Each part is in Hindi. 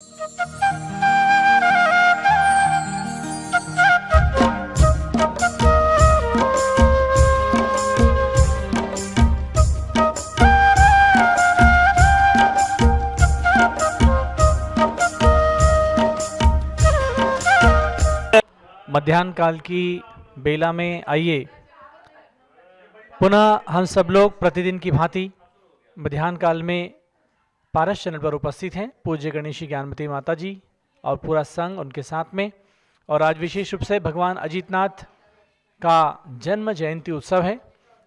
मध्याह्न काल की बेला में आइए पुनः हम सब लोग प्रतिदिन की भांति मध्याह्न काल में पारस चैनल पर उपस्थित हैं। पूज्य गणेशी ज्ञानमती माता जी और पूरा संघ उनके साथ में। और आज विशेष रूप से भगवान अजितनाथ का जन्म जयंती उत्सव है।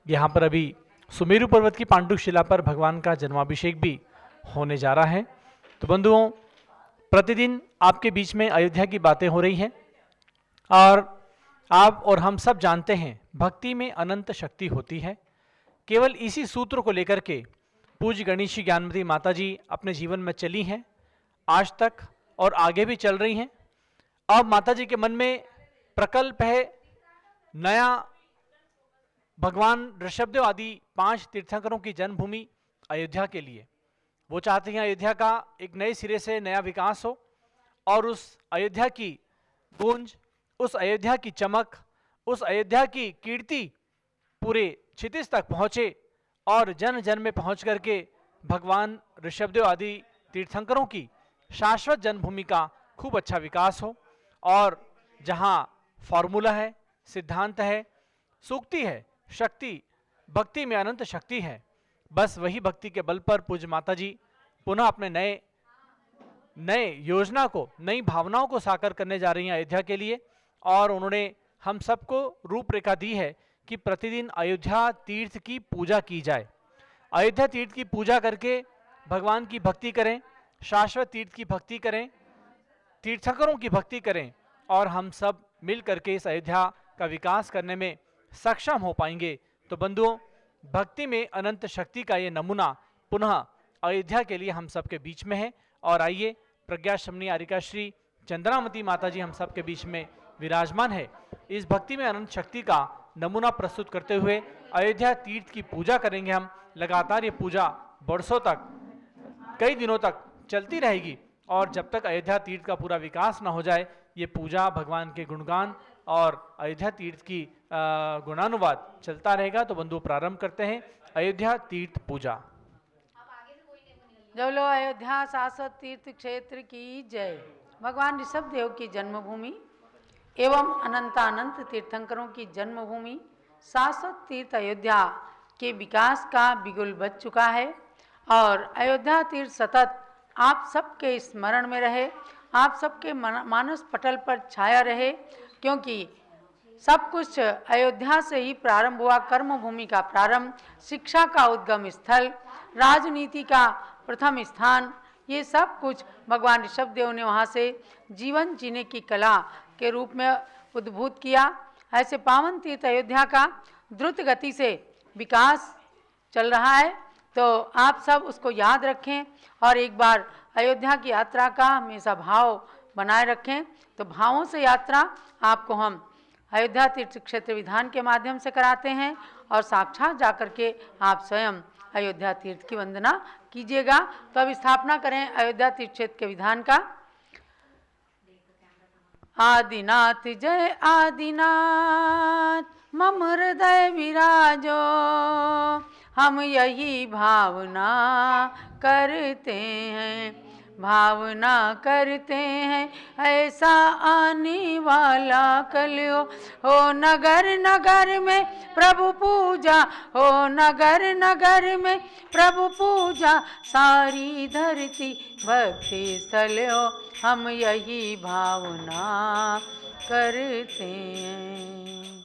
यहाँ पर अभी सुमेरु पर्वत की पांडु शिला पर भगवान का जन्माभिषेक भी होने जा रहा है। तो बंधुओं, प्रतिदिन आपके बीच में अयोध्या की बातें हो रही हैं और आप और हम सब जानते हैं भक्ति में अनंत शक्ति होती है। केवल इसी सूत्र को लेकर के पूज्य गणेशी ज्ञानमती माता जी अपने जीवन में चली हैं आज तक और आगे भी चल रही हैं। अब माता जी के मन में प्रकल्प है नया भगवान ऋषभदेव आदि 5 तीर्थंकरों की जन्मभूमि अयोध्या के लिए। वो चाहते हैं अयोध्या का एक नए सिरे से नया विकास हो और उस अयोध्या की गूंज, उस अयोध्या की चमक, उस अयोध्या की कीर्ति पूरे क्षितिज तक पहुंचे और जन जन में पहुंच करके भगवान ऋषभदेव आदि तीर्थंकरों की शाश्वत जन्मभूमि का खूब अच्छा विकास हो। और जहां फॉर्मूला है, सिद्धांत है, सूक्ति है, शक्ति, भक्ति में अनंत शक्ति है, बस वही भक्ति के बल पर पूज्य माता जी पुनः अपने नए योजना को, नई भावनाओं को साकार करने जा रही हैं अयोध्या के लिए। और उन्होंने हम सबको रूपरेखा दी है कि प्रतिदिन अयोध्या तीर्थ की पूजा की जाए। अयोध्या तीर्थ की पूजा करके भगवान की भक्ति करें, शाश्वत तीर्थ की भक्ति करें, तीर्थंकरों की भक्ति करें और हम सब मिल करके इस अयोध्या का विकास करने में सक्षम हो पाएंगे। तो बंधुओं, भक्ति में अनंत शक्ति का ये नमूना पुनः अयोध्या के लिए हम सबके बीच में है। और आइए, प्रज्ञाश्रमणी आरिका श्री चंद्रामती माता जी हम सबके बीच में विराजमान है। इस भक्ति में अनंत शक्ति का नमूना प्रस्तुत करते हुए अयोध्या तीर्थ की पूजा करेंगे हम। लगातार ये पूजा बरसों तक, कई दिनों तक चलती रहेगी और जब तक अयोध्या तीर्थ का पूरा विकास न हो जाए ये पूजा, भगवान के गुणगान और अयोध्या तीर्थ की गुणानुवाद चलता रहेगा। तो बंधु, प्रारंभ करते हैं अयोध्या तीर्थ पूजा। जब लो अयोध्या शाश्वत तीर्थ क्षेत्र की जय। भगवान ऋषभदेव की जन्मभूमि एवं अनंतानंत तीर्थंकरों की जन्मभूमि शाश्वत तीर्थ अयोध्या के विकास का बिगुल बज चुका है और अयोध्या तीर्थ सतत आप सबके स्मरण में रहे, आप सबके मानस पटल पर छाया रहे, क्योंकि सब कुछ अयोध्या से ही प्रारंभ हुआ। कर्म भूमि का प्रारंभ, शिक्षा का उद्गम स्थल, राजनीति का प्रथम स्थान, ये सब कुछ भगवान ऋषभदेव ने वहाँ से जीवन जीने की कला के रूप में उद्भूत किया। ऐसे पावन तीर्थ अयोध्या का द्रुत गति से विकास चल रहा है, तो आप सब उसको याद रखें और एक बार अयोध्या की यात्रा का हमेशा भाव बनाए रखें। तो भावों से यात्रा आपको हम अयोध्या तीर्थ क्षेत्र विधान के माध्यम से कराते हैं और साक्षात जाकर के आप स्वयं अयोध्या तीर्थ की वंदना कीजिएगा। तो अब स्थापना करें अयोध्या तीर्थ क्षेत्र के विधान का। आदिनाथ जय आदिनाथ मम हृदय विराजो, हम यही भावना करते हैं, भावना करते हैं ऐसा आने वाला कलयुग हो। नगर नगर में प्रभु पूजा हो, नगर नगर में प्रभु पूजा, सारी धरती भक्ति स्थल हो, हम यही भावना करते हैं।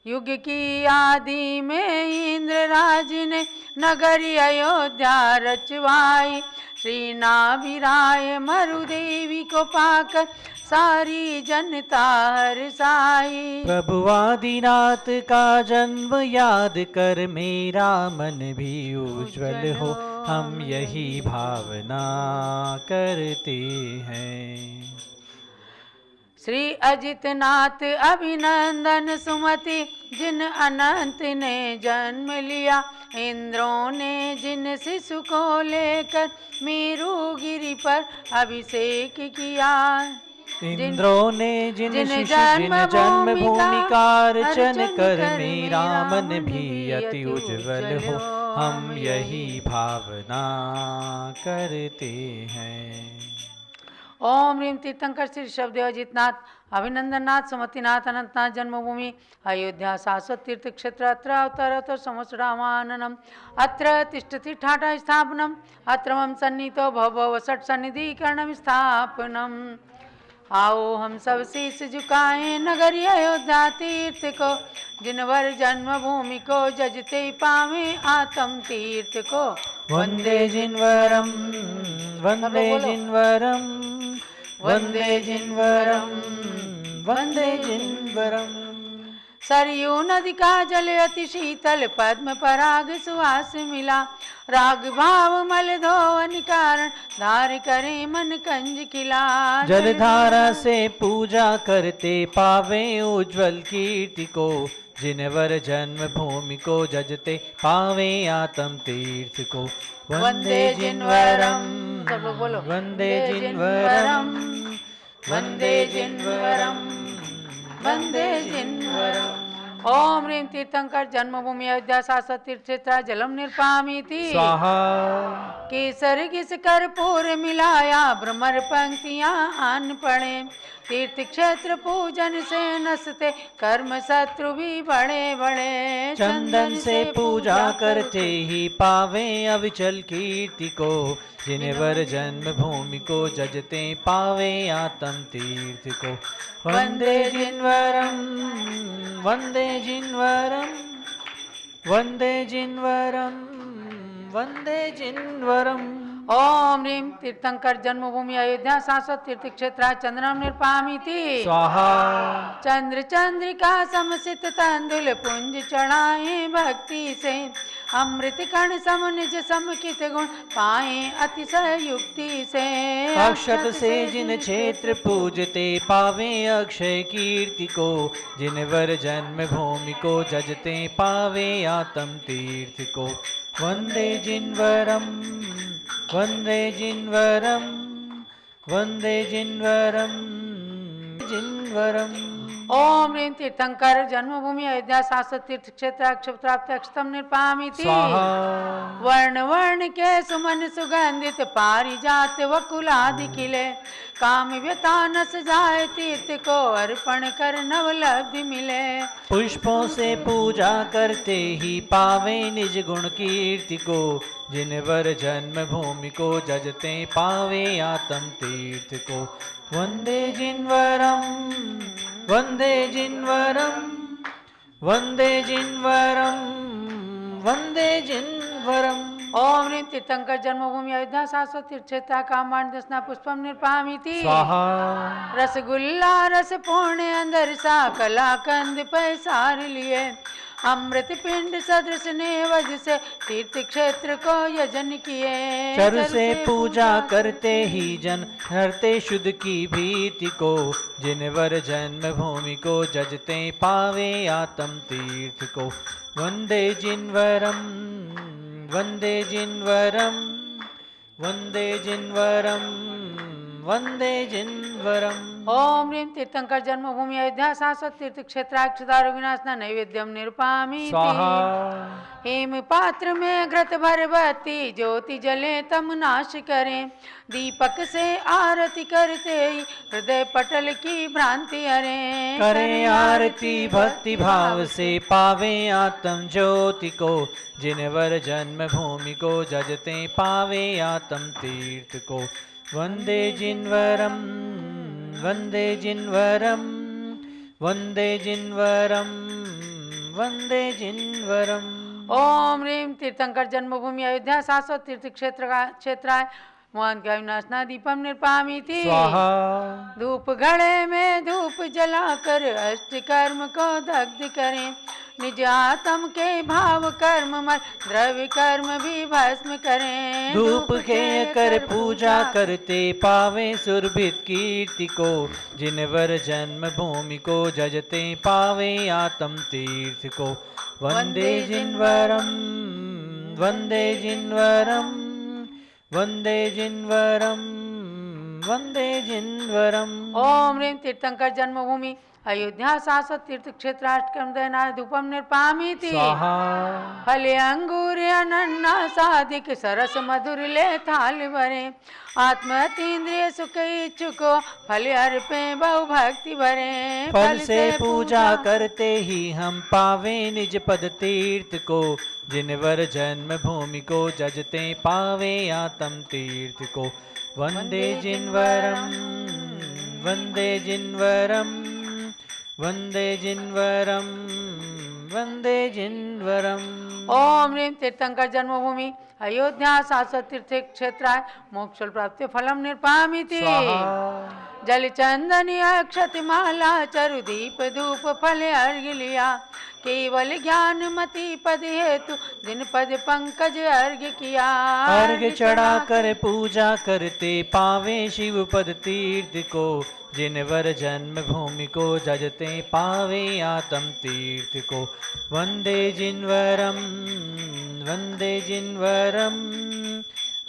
युग की आदि में इंद्रराज ने नगरी अयोध्या रचवाई, श्री नाभिराय मरुदेवी को पाकर सारी जनता हर्षाई। प्रभु आदिनाथ का जन्म याद कर मेरा मन भी उज्जवल हो, हम यही भावना करते हैं। श्री अजितनाथ अभिनंदन सुमति जिन अनंत ने जन्म लिया, इंद्रों ने जिन शिशु को लेकर मेरू गिरी पर अभिषेक किया। इंद्रों ने जिन जन्मभूमि का अर्चन कर मेरा मन भी अति उज्जवल हो, हम यही भावना करते हैं। ओम ह्रीम तीर्थंकर श्री ऋषभदेव अजितनाथ अभिनंदननाथ सुमतिनाथ अनंतनाथ जन्मभूमि अयोध्या शाश्वत तीर्थ क्षेत्र अत्र अवतरतो समस्तरामाननम अत्र तिष्ठति ठाठा स्थापनम अत्र मम सन्निहितो भव षट सन्निधिकरणम स्थापनम। आओ हम सब शीश झुकाएं नगरी अयोध्या तीर्थ को, जिनवर जन्मभूमि को जजते पावे आत्म तीर्थ को। वंदे जिनवरम वंदे जिनवरम वंदे जिनवरम वंदे जिनवरम। सरयू नदी का जल अति शीतल पद्म पराग सुहास मिला, राग भाव मल धोवन कारण धार करे मन कंज खिला। जलधारा से पूजा करते पावे उज्जवल कीर्ति को, जिनवर जन्मभूमि को जजते पावे आत्म तीर्थ को। वंदे जिनवरम वंदे जिनवरम वंदे जिनवरम वंदे जिनवरम। ओम ह्रीम तीर्थंकर जन्मभूमि अयोध्या शाश्वत तीर्थ क्षेत्र जलम निर्पामिति स्वाहा। केसर घिस कर्पूर मिलाया भ्रमर पंक्तियां आन पड़े, तीर्थ क्षेत्र पूजन से नसते कर्म शत्रु भी बड़े बड़े। चंदन से पूजा करते ही पावे अविचल कीर्ति को, जिनवर जन्मभूमि को जजते पावे आत्म तीर्थ को। वंदे जिनवरम वंदे जिनवरम वंदे जिनवरम वंदे जिनवरम। ओम ह्रीम तीर्थंकर जन्मभूमि अयोध्या शाश्वत तीर्थ क्षेत्र चंद्रम निर्पामिति स्वाहा। चंद्र चंद्रिका समसित तंदुल पुंज चढ़ाए भक्ति से, अमृत कण सम निज समकित गुण पाए अतिशय युक्ति से। अक्षत से जिन क्षेत्र पूजते पावे अक्षय कीर्ति को, जिनवर जन्मभूमि को जजते पावे आत्म तीर्थ को। वंदे जिनवरम वंदे जिनवरम वंदे जिनवरम जिनवरम। ओम ह्रीम तीर्थंकर जन्मभूमि अयोध्या शाश्वत तीर्थ क्षेत्र अक्षप्राप्त अक्षतम निर्पामिति स्वाहा। वर्ण वर्ण के सुमन सुगंधित पारिजात वकुलादि खिले, काम व्यथा नस जाए तीर्थ को अर्पण कर नवलब्धि मिले। पुष्पों से पूजा करते ही पावे निज गुण कीर्ति को, जिनवर जन्मभूमि को जजते पावे आत्म तीर्थ को। वंदे जिनवरम वंदे जिनवरम वंदे जिनवरम वंदे जिनवरम। ओम ह्रीम तीर्थंकर जन्मभूमि अयोध्या शाश्वत तीर्थ क्षेत्र कामांड दसना पुष्पम निर्पामिति स्वाहा। रसगुल्ला रस पूर्ण अंदर सा कला कंद पैसार लिए, अमृत पिंड सदृश ने वज से तीर्थ क्षेत्र को यजन किए। चरु से पूजा करते ही जन हरते शुद्ध की भीति को, जिनवर जन्मभूमि को जजते पावे आत्म तीर्थ को। वंदे जिनवरम वंदे जिनवरम वंदे जिनवरम वंदे जिनवरम। ओम ह्रीम तीर्थंकर जन्मभूमि अयोध्या शाश्वत तीर्थ क्षेत्र अक्षदारो विनाशना नैवेद्यम निरुपामिति स्वाहा। हेम पात्र में घृत भर बत्ती ज्योति जले तम नाश करें, दीपक से आरती करते ही हृदय पटल की भ्रांति हरें। करें आरती भक्ति भाव से पावे आत्म ज्योति को, जिनवर जन्मभूमि को जजते पावे आत्म तीर्थ को। वंदे जिनवरम वंदे जिनवरम वंदे जिनवरम वंदे जिनवरम। ओम ह्रीम तीर्थंकर जन्मभूमि अयोध्या शाश्वत तीर्थ क्षेत्राय मोहन का विनाशना दीपम निर्पामिति स्वाहा। धूप घड़े में धूप जलाकर अष्ट कर्म को दग्ध करें, निज आत्म के भाव कर्म मल द्रव्य कर्म भी भस्म करें। धूप के कर पूजा करते पावे सुरभित कीर्ति को, जिनवर जन्म भूमि को जजते पावे आत्म तीर्थ को। वंदे जिनवरम वंदे जिनवरम वंदे जिनवरम वंदे जिनवरम। ओम ह्रीं तीर्थंकर जन्मभूमि अयोध्या शाश्वत तीर्थ क्षेत्राष्टकम दैना धूपम निर्पामीति। स्वाहा फले अंगूर अनन्नास साधिक सरस मधुर ले थाल भरे। आत्मतीन्द्रिय सुख इच्छुको फल अर्पे बहु भक्ति भरे। फल से पूजा करते ही हम पावे निज पद तीर्थ को, जिनवर जन्म भूमि को जजते पावे आत्म तीर्थ को। वंदे जिनवरम वंदे जिनवरम वंदे जिनवरम वंदे जिनवरम। ओम ह्रीं तीर्थंकर जन्मभूमि अयोध्या शाश्वत तीर्थ क्षेत्राय मोक्ष प्राप्ति फलम निर्पामीति। जल चंदनी अक्षत माला चरु दीप धूप फल अर्घ्य लिया। केवल ज्ञान मति पद हेतु दिन पद पंकज अर्घ्य किया। अर्घ्य चढ़ा कर पूजा करते पावे शिव पद तीर्थ को, जिनवर जन्म भूमि को जजते पावे आत्म तीर्थ को। वंदे जिनवरम वंदे जिनवरम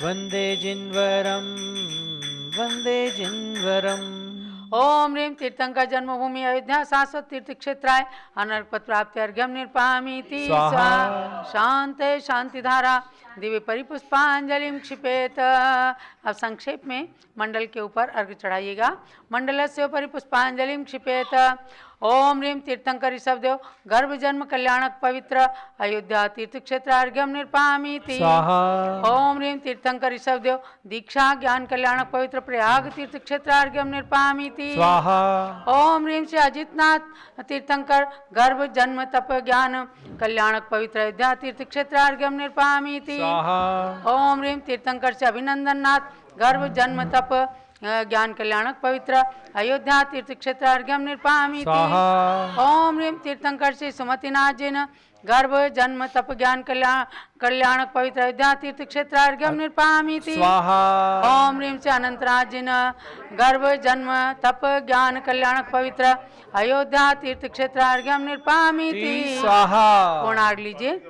वंदे जिनवरम वंदे जिनवरम। ओम ह्रीं तीर्थंकर जन्मभूमि अयोध्या शाश्वत तीर्थ क्षेत्राय अनर्घ पद प्राप्ति अर्घ्यम निर्पामीति। स्वाहा। शांत शांति धारा दिव्य परिपुष्पांजलि क्षिपेत। अब संक्षेप में मंडल के ऊपर अर्घ्य चढ़ाइएगा। मंडलस्य परिपुष्पांजलि क्षिपेत। ओम ह्रीं तीर्थंकर ऋषभदेव गर्भ जन्म कल्याणक पवित्र अयोध्या तीर्थ क्षेत्र अर्घ्यम निर्पामीति। स्वाहा। ओम ह्रीं तीर्थंकर ऋषभदेव दीक्षा ज्ञान कल्याणक पवित्र प्रयाग तीर्थ क्षेत्र अर्घ्यम निर्पामीति। स्वाहा। ओम ह्रीं श्री अजितनाथ तीर्थंकर गर्भ जन्म तप ज्ञान कल्याणक पवित्र अयोध्या तीर्थ क्षेत्र अर्घ्यम निर्पामीति। स्वाहा। ओम ह्रीं तीर्थंकर से अभिनंदन नाथ गर्भ जन्म तप ज्ञान कल्याणक पवित्र अयोध्या तीर्थ क्षेत्र अर्घ्यम निर्पामीति। स्वाहा। ओम ह्रीं तीर्थंकर से सुमतिनाथ जिन गर्भ जन्म तप ज्ञान कल्याणक पवित्र अयोध्या तीर्थ क्षेत्र अर्घ्यम निर्पामीति। स्वाहा। ओम ह्रीं से अनंतनाथ जिन गर्भ जन्म तप ज्ञान कल्याणक पवित्र अयोध्या तीर्थ क्षेत्र अर्घ्यम निर्पामीति। स्वाहा। पूर्णार्घ लीजिए।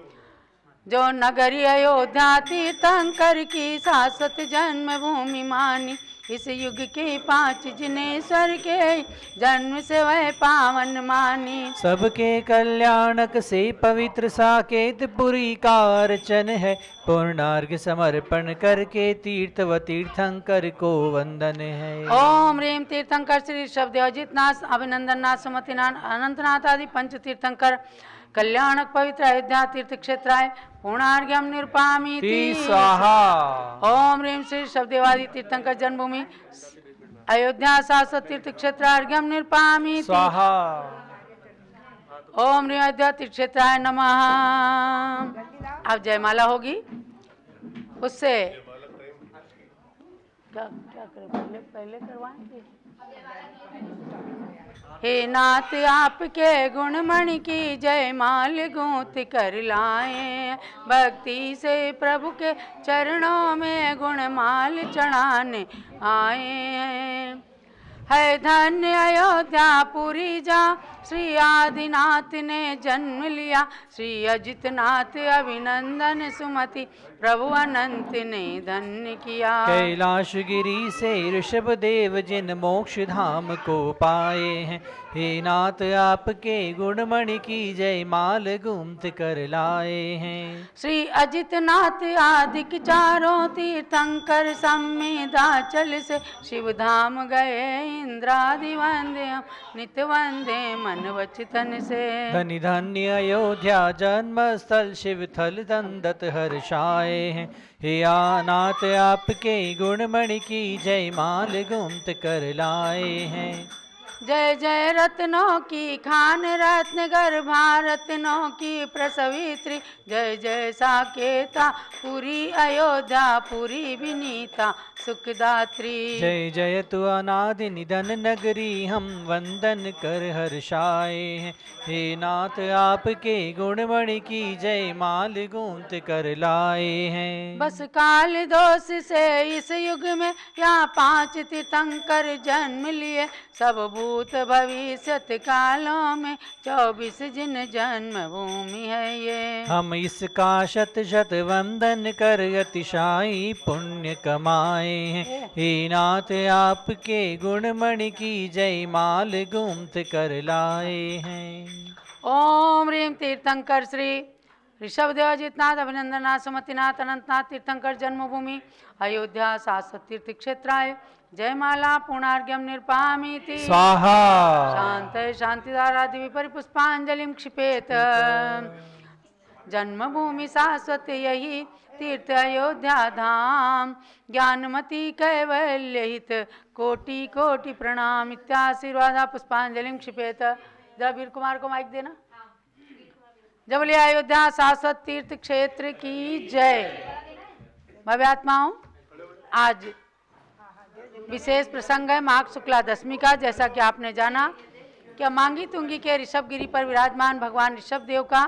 जो नगरी अयोध्या तीर्थंकर की शाश्वत जन्मभूमि मानी, इस युग के 5 जिनेश्वर के जन्म से वह पावन मानी। सबके कल्याणक से पवित्र साकेत पुरी का अर्चन है, पूर्णार्घ समर्पण करके तीर्थ व तीर्थंकर को वंदन है। ओम ह्रीं तीर्थंकर श्री ऋषभदेव अजितनाथ अभिनंदननाथ सुमतिनाथ अनंतनाथ आदि पंच तीर्थंकर कल्याणक पवित्र अयोध्या तीर्थ क्षेत्राय पूर्णार्घ्यम निर्पामीति। स्वाहा। ओम ह्रीं श्री ऋषभदेवादि तीर्थंकर जन्मभूमि अयोध्या शाश्वत तीर्थ क्षेत्र अर्घ्यम निर्पामीति। स्वाहा। ओम ह्रीं अयोध्या तीर्थ क्षेत्राय नमः। अब जयमाला होगी, उससे क्या क्या करें, पहले करवाएंगे। हे नाथ आपके गुणमणि की जयमाल गूंथ कर लाए, भक्ति से प्रभु के चरणों में गुणमाल चढ़ाने आए। है धन्य अयोध्यापुरी जा श्री आदिनाथ ने जन्म लिया, श्री अजितनाथ अभिनंदन सुमति प्रभु अनंत ने धन्य किया। कैलाश गिरी से ऋषभ देव जिन मोक्ष धाम को पाए हैं, हे नाथ आपके गुणमणि की जय माल गुम्त कर लाए हैं। श्री अजितनाथ आदिक चारों तीर्थंकर समेदाचल से शिव धाम गए, इंद्रादि वंदे हम नित वंदे मन वचन से। धन्य धन्य अयोध्या जन्म स्थल शिव थल दंदत हर्षाए हैं, हे नाथ आपके गुणमणि की जय माल गुम्त कर लाए हैं। जय जय रत्नों की खान रत्न गर्भा रत्नों की प्रसवित्री, जय जय साकेता पूरी अयोध्या पूरी विनीता सुखदात्री। जय जय तु अनादि निधन नगरी हम वंदन कर हर्षाए हैं। हे नाथ आपके गुणमणि की जय माल गूंथ कर लाए हैं। बस काल दोष से इस युग में यहाँ 5 तीर्थंकर जन्म लिए, सब भूत भविष्यत कालों में 24 जिन जन्म भूमि है ये। हम इसका शत शत वंदन कर अतिशाई पुण्य कमाए हैं। हे नाथ आपके गुणमणि की जय माल गूंथ कर लाए हैं। ओम ह्रीं तीर्थंकर श्री ऋषभदेव जितनाथ अभिनंदनाथ सुमतिनाथ अनंतनाथ तीर्थंकर जन्मभूमि अयोध्या शाश्वत तीर्थ क्षेत्राय जयमाला पूर्णार्घ्यम निर्पामीति स्वाहा। शांत शांतिदारादि विपरिपुष्पांजलिं क्षिपेत। जन्मभूमि शाश्वत यही तीर्थ अयोध्या धाम, ज्ञानमती कैवल्य हित कोटि कोटि प्रणाम। इत्याशीर्वादा पुष्पांजलिं क्षिपेत। जरा वीर कुमार को माइक देना। जब बोलिए अयोध्या शाश्वत तीर्थ क्षेत्र की जय। भव्य आत्माओं, आज विशेष प्रसंग है माघ शुक्ला दशमी का। जैसा कि आपने जाना कि मांगी तुंगी के ऋषभगिरी पर विराजमान भगवान ऋषभ देव का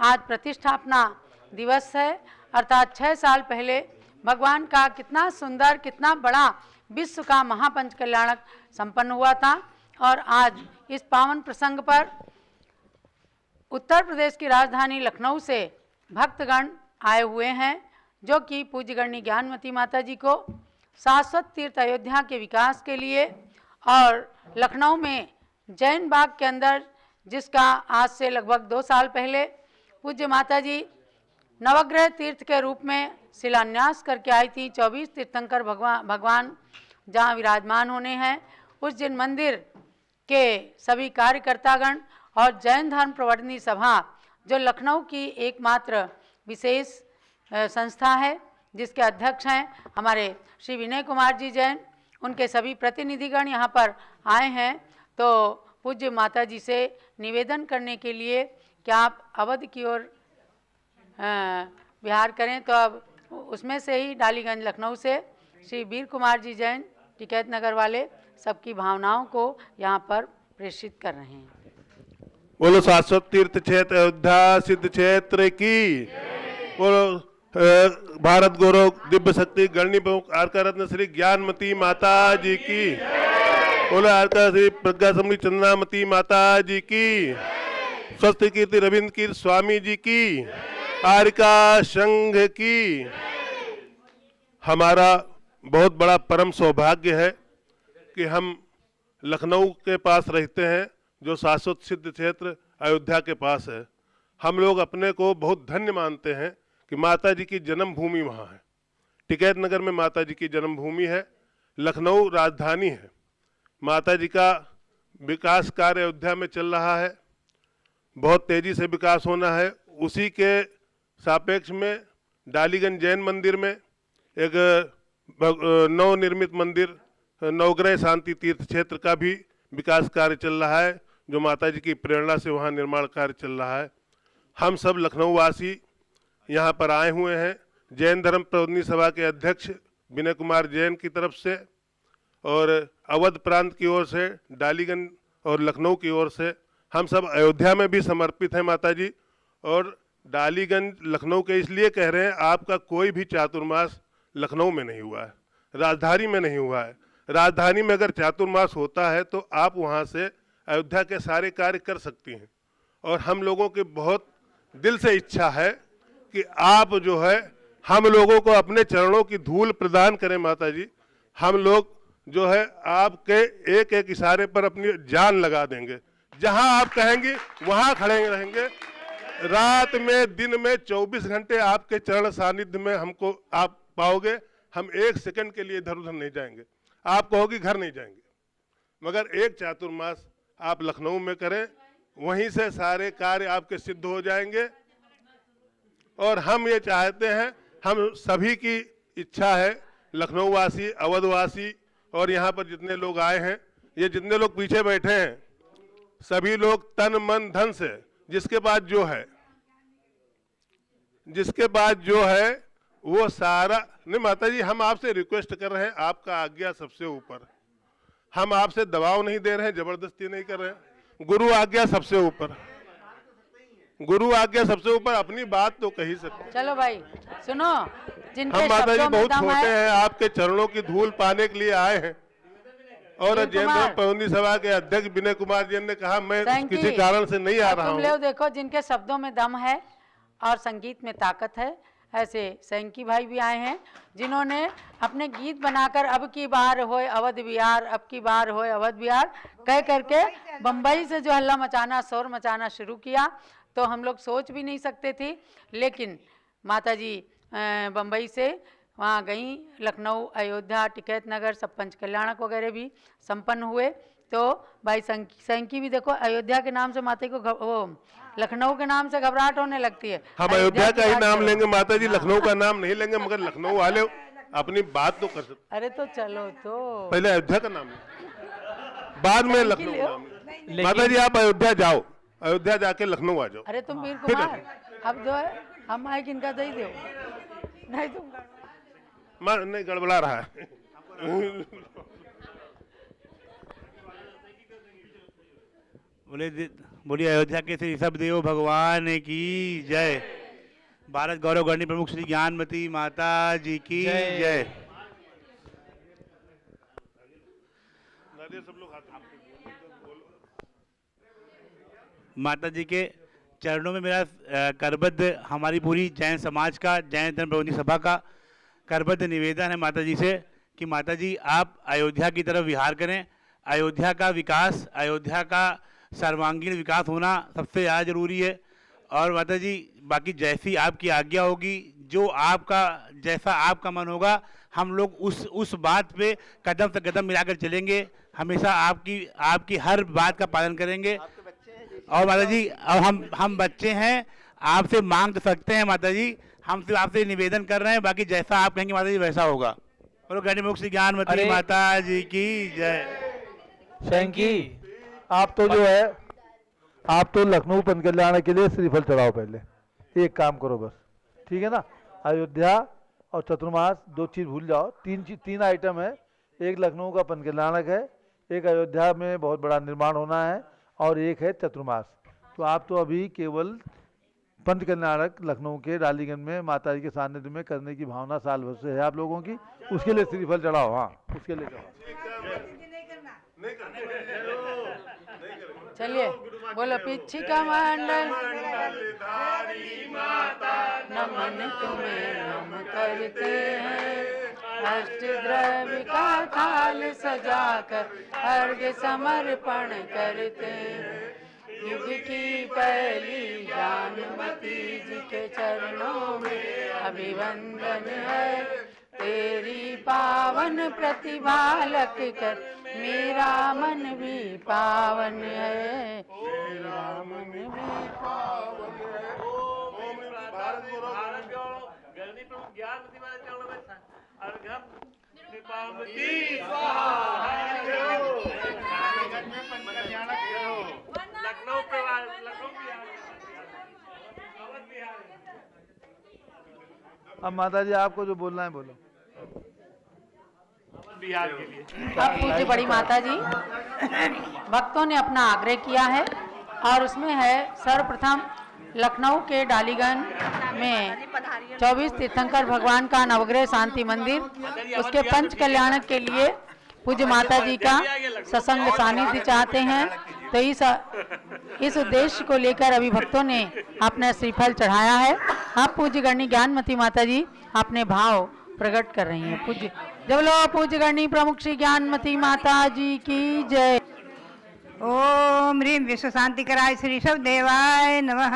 आज प्रतिष्ठापना दिवस है। अर्थात 6 साल पहले भगवान का कितना सुंदर कितना बड़ा विश्व का महापंच कल्याणक संपन्न हुआ था। और आज इस पावन प्रसंग पर उत्तर प्रदेश की राजधानी लखनऊ से भक्तगण आए हुए हैं, जो कि पूज्यगणी ज्ञानमती माता जी को शाश्वत तीर्थ अयोध्या के विकास के लिए और लखनऊ में जैन बाग के अंदर, जिसका आज से लगभग 2 साल पहले पूज्य माता जी नवग्रह तीर्थ के रूप में शिलान्यास करके आई थी। 24 तीर्थंकर भगवान जहाँ विराजमान होने हैं, उस जिन मंदिर के सभी कार्यकर्तागण और जैन धर्म प्रवर्तनी सभा, जो लखनऊ की एकमात्र विशेष संस्था है, जिसके अध्यक्ष हैं हमारे श्री विनय कुमार जी जैन, उनके सभी प्रतिनिधिगण यहाँ पर आए हैं। तो पूज्य माता जी से निवेदन करने के लिए कि आप अवध की ओर विहार करें। तो अब उसमें से ही डालीगंज लखनऊ से श्री वीर कुमार जी जैन टिकैत नगर वाले सबकी भावनाओं को यहाँ पर प्रेषित कर रहे हैं। बोलो शाश्वत तीर्थ क्षेत्र अयोध्या सिद्ध क्षेत्र की। बोलो भारत गौरव दिव्य शक्ति गणनी प्रमुख आरका रत्न श्री ज्ञानमती माता जी की। बोलो आरका श्री प्रज्ञा समृद्धि चंद्रामती माता जी की। स्वस्थ कीर्ति रविंद्र कीर्ति स्वामी जी की। आरका संघ की। हमारा बहुत बड़ा परम सौभाग्य है कि हम लखनऊ के पास रहते हैं, जो शाश्वत सिद्ध क्षेत्र अयोध्या के पास है। हम लोग अपने को बहुत धन्य मानते हैं कि माता जी की जन्मभूमि वहाँ है। टिकैत नगर में माता जी की जन्मभूमि है। लखनऊ राजधानी है। माता जी का विकास कार्य अयोध्या में चल रहा है, बहुत तेजी से विकास होना है। उसी के सापेक्ष में डालीगंज जैन मंदिर में एक नवनिर्मित मंदिर नवग्रह शांति तीर्थ क्षेत्र का भी विकास कार्य चल रहा है, जो माता जी की प्रेरणा से वहाँ निर्माण कार्य चल रहा है। हम सब लखनऊ वासी यहाँ पर आए हुए हैं, जैन धर्म प्रवर्तनी सभा के अध्यक्ष विनय कुमार जैन की तरफ से और अवध प्रांत की ओर से, डालीगंज और लखनऊ की ओर से। हम सब अयोध्या में भी समर्पित हैं माता जी। और डालीगंज लखनऊ के इसलिए कह रहे हैं, आपका कोई भी चातुर्मास लखनऊ में नहीं हुआ है, राजधानी में नहीं हुआ है। राजधानी में अगर चातुर्मास होता है तो आप वहाँ से अयोध्या के सारे कार्य कर सकती हैं। और हम लोगों की बहुत दिल से इच्छा है कि आप जो है हम लोगों को अपने चरणों की धूल प्रदान करें माता जी। हम लोग जो है आपके एक एक इशारे पर अपनी जान लगा देंगे। जहां आप कहेंगे वहां खड़े रहेंगे। रात में दिन में 24 घंटे आपके चरण सानिध्य में हमको आप पाओगे। हम 1 सेकंड के लिए इधर उधर नहीं जाएंगे। आप कहोगे घर नहीं जाएंगे, मगर एक चातुर्मास आप लखनऊ में करें, वहीं से सारे कार्य आपके सिद्ध हो जाएंगे। और हम ये चाहते हैं, हम सभी की इच्छा है, लखनऊ वासी, अवध वासी और यहाँ पर जितने लोग आए हैं, ये जितने लोग पीछे बैठे हैं सभी लोग तन मन धन से जिसके बाद जो है वो सारा नहीं। माता जी हम आपसे रिक्वेस्ट कर रहे हैं, आपका आज्ञा सबसे ऊपर। हम आपसे दबाव नहीं दे रहे हैं, जबरदस्ती नहीं कर रहे हैं। गुरु आज्ञा सबसे ऊपर, गुरु आज्ञा सबसे ऊपर। अपनी बात तो कही सकते। चलो भाई सुनो, जिनके हम माता जी शब्दों में बहुत दम छोटे है। हैं, आपके चरणों की धूल पाने के लिए आए हैं। और विनय जैन कुमार। पवनी सभा के अध्यक्ष विनय कुमार जी ने कहा मैं सैंकी, किसी कारण से नहीं आ अब रहा तुम हूँ। लोग देखो जिनके शब्दों में दम है और संगीत में ताकत है, ऐसे सैंकी भाई भी आए हैं जिन्होंने अपने गीत बनाकर अब की बार होए अवध बिहार, अब की बार होए अवध बिहार कह करके बम्बई से जो हल्ला मचाना, शोर मचाना शुरू किया, तो हम लोग सोच भी नहीं सकते थे। लेकिन माता जी बम्बई से वहाँ गई, लखनऊ, अयोध्या, टिकैत नगर, सब पंच कल्याणक वगैरह भी संपन्न हुए। तो भाई सैंकी भी देखो, अयोध्या के नाम से माता को वो लखनऊ के नाम से घबराहट होने लगती है। हम अयोध्या का ही की नाम बात लेंगे करो। माता जी, लखनऊ का नाम नहीं लेंगे, मगर लखनऊ वाले अपनी बात तो कर सकते। अरे तो चलो, तो पहले अयोध्या का नाम लें, बाद में लखनऊ लियो। नाम लें। माता जी आप अयोध्या जाओ, अयोध्या जाके लखनऊ आ जाओ। अरे तुम वीर फिर कुमार, अब जो है हम आए किनका दे दो, नहीं तुम नहीं गड़बड़ा रहा है। बोलिए अयोध्या के श्री ऋषभ देव भगवान की जय। भारत गौरव गणनी प्रमुख श्री ज्ञानमती माता जी की जय। माता जी के चरणों में मेरा करबद्ध, हमारी पूरी जैन समाज का, जैन धर्म प्रबंधक सभा का करबद्ध निवेदन है माता जी से कि माता जी आप अयोध्या की तरफ विहार करें। अयोध्या का विकास, अयोध्या का सर्वांगीण विकास होना सबसे ज़्यादा जरूरी है। और माता जी बाकी जैसी आपकी आज्ञा होगी, जो आपका जैसा आपका मन होगा, हम लोग उस बात पे कदम से कदम मिलाकर चलेंगे। हमेशा आपकी हर बात का पालन करेंगे। और माता जी अब हम बच्चे हैं, आपसे मांग तो सकते हैं माता जी, हम सिर्फ आपसे निवेदन कर रहे हैं, बाकी जैसा आप कहेंगे माता जी वैसा होगा। बोलो गणनी प्रमुख श्री ज्ञानमती माता जी की जय। सैंकी आप तो जो है, आप तो लखनऊ पंच कल्याण के लिए श्रीफल चढ़ाओ। पहले एक काम करो बस, ठीक है ना। अयोध्या और चतुर्मास दो चीज़ भूल जाओ। तीन आइटम है, एक लखनऊ का पंच कल्याणक है, एक अयोध्या में बहुत बड़ा निर्माण होना है, और एक है चतुर्मास। तो आप तो अभी केवल पंच कल्याणक लखनऊ के डालीगंज में माता जी के सानिध्य में करने की भावना साल भर से है आप लोगों की, उसके लिए श्रीफल चढ़ाओ। हाँ उसके लिए चढ़ाओ। चलिए बोलो, पिछिका मंडल नमन तुम्हें हम करते हैं, अष्टद्रव्य का थाल सजाकर अर्घ्य समर्पण करते हैं। युग की पहली जानमती जी के चरणों में अभिवंदन है, तेरी पावन प्रतिभा लग कर मेरा मन भी पावन है, मेरा मन भी पावन है। अब माता जी आपको जो बोलना है बोलो। अब पूज्य बड़ी माता जी भक्तों ने अपना आग्रह किया है, और उसमें है सर्वप्रथम लखनऊ के डालीगंज में 24 तीर्थंकर भगवान का नवग्रह शांति मंदिर, उसके पंच कल्याणक के लिए पूज्य माता जी का सत्संग सानिध्य चाहते हैं। तो इस उद्देश्य को लेकर अभी भक्तों ने अपना श्रीफल चढ़ाया है। आप पूज्य गणनी ज्ञानमती माता जी अपने भाव प्रकट कर रही हैं। पूज्य जब लो पूज्य गणनी प्रमुख श्री ज्ञानमती माता जी की जय। ओम ह्रीम विश्व शांति कराय श्री ऋषभ देवाय नमः।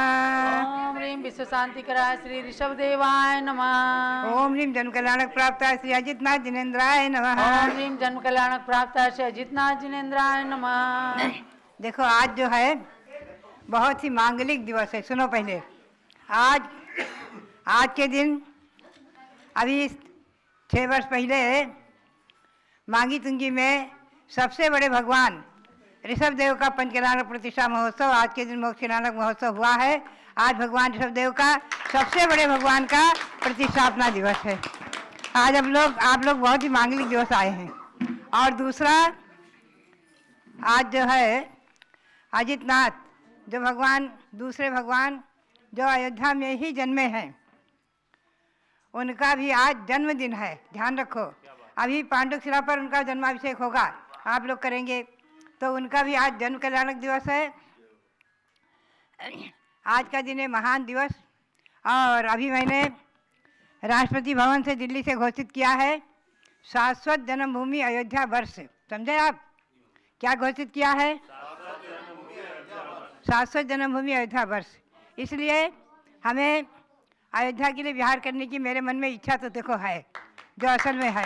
ओम ह्रीम विश्व शांति कराय श्री ऋषभ देवाय नमः। ओम ह्रीम जन्म कल्याणक प्राप्त श्री अजितनाथ जिनेन्द्राय नमः। ओम ह्रीम जन्म कल्याणक प्राप्त श्री अजितनाथ जिनेन्द्राय नमः। देखो आज जो है बहुत ही मांगलिक दिवस है। सुनो पहले, आज के दिन अभी 6 वर्ष पहले मांगी तुंगी में सबसे बड़े भगवान ऋषभ देव का पंचकल्याणक प्रतिष्ठा महोत्सव आज के दिन मोक्ष कल्याणक महोत्सव हुआ है। आज भगवान ऋषभ देव का सबसे बड़े भगवान का प्रतिष्ठापना दिवस है। आज आप लोग बहुत ही मांगलिक दिवस आए हैं। और दूसरा, आज जो है अजितनाथ, जो भगवान दूसरे भगवान जो अयोध्या में ही जन्मे हैं, उनका भी आज जन्मदिन है। ध्यान रखो, अभी पांडुशिला पर उनका जन्माभिषेक होगा, आप लोग करेंगे, तो उनका भी आज जन्म कल्याणक दिवस है। आज का दिन है महान दिवस। और अभी मैंने राष्ट्रपति भवन से दिल्ली से घोषित किया है शाश्वत जन्मभूमि अयोध्या वर्ष। समझे आप क्या घोषित किया है? शाश्वत जन्मभूमि अयोध्या वर्ष। इसलिए हमें अयोध्या के लिए विहार करने की मेरे मन में इच्छा तो देखो है, जो असल में है।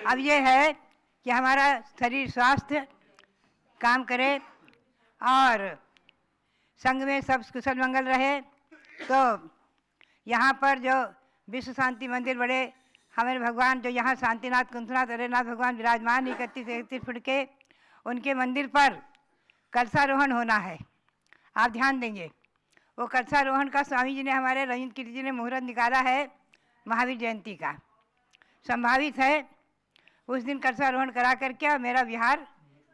अब ये है कि हमारा शरीर स्वास्थ्य काम करे और संघ में सब कुशल मंगल रहे। तो यहाँ पर जो विश्व शांति मंदिर बड़े हमारे भगवान जो यहाँ शांतिनाथ कुंथनाथ अरेनाथ भगवान विराजमान 31 फुट के, उनके मंदिर पर कलशारोहण होना है। आप ध्यान देंगे, वो कलशारोहण का स्वामी जी ने हमारे रविंद्र कीर्ति जी ने मुहूर्त निकाला है महावीर जयंती का। संभावित है उस दिन कलशारोहण करा करके और मेरा विहार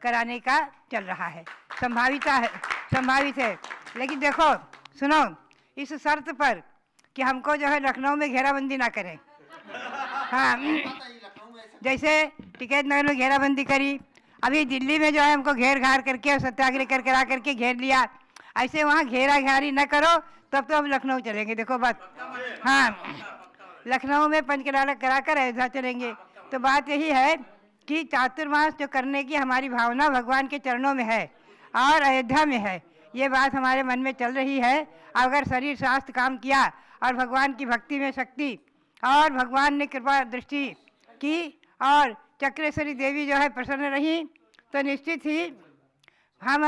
कराने का चल रहा है। संभावित है। लेकिन देखो सुनो, इस शर्त पर कि हमको जो है लखनऊ में घेराबंदी ना करें। हाँ, जैसे टिकैत नगर में घेराबंदी करी, अभी दिल्ली में जो है हमको घेर घार करके और सत्याग्रह करा करके घेर लिया, ऐसे वहाँ घेरा घारी न करो, तब तो हम लखनऊ चलेंगे। देखो बात, हाँ, लखनऊ में पंचकल्याणक कराकर अयोध्या चलेंगे। तो बात यही है कि चातुर्मास जो करने की हमारी भावना भगवान के चरणों में है और अयोध्या में है, ये बात हमारे मन में चल रही है। अगर शरीर स्वास्थ्य काम किया और भगवान की भक्ति में शक्ति और भगवान ने कृपा दृष्टि की और चक्रेश्वरी देवी जो है प्रसन्न रही, तो निश्चित ही हम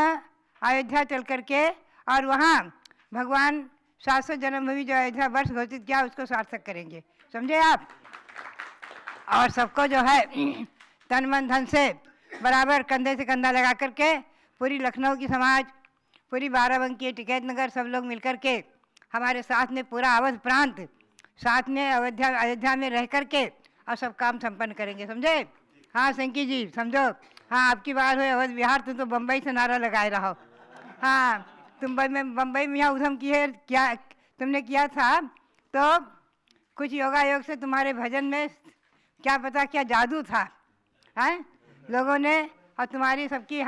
अयोध्या चल करके और वहाँ भगवान शाश्वत जन्मभूमि जो अयोध्या वर्ष घोषित किया उसको सार्थक करेंगे। समझे आप? और सबको जो है तन मन धन से बराबर कंधे से कंधा लगा करके पूरी लखनऊ की समाज, पूरी बाराबंकी, टिकैत नगर, सब लोग मिलकर के हमारे साथ में पूरा अवध प्रांत साथ में अयोध्या में रह करके और सब काम संपन्न करेंगे। समझे? हाँ संकी जी समझो। हाँ, आपकी बात हो अवध बिहार, तुम तो बम्बई से नारा लगाए रहो। हाँ, तुम बम्बई में यहाँ उधम किए क्या तुमने किया था, तो कुछ योगा योग से तुम्हारे भजन में क्या पता क्या जादू था, हैं लोगों ने, और तुम्हारी सबकी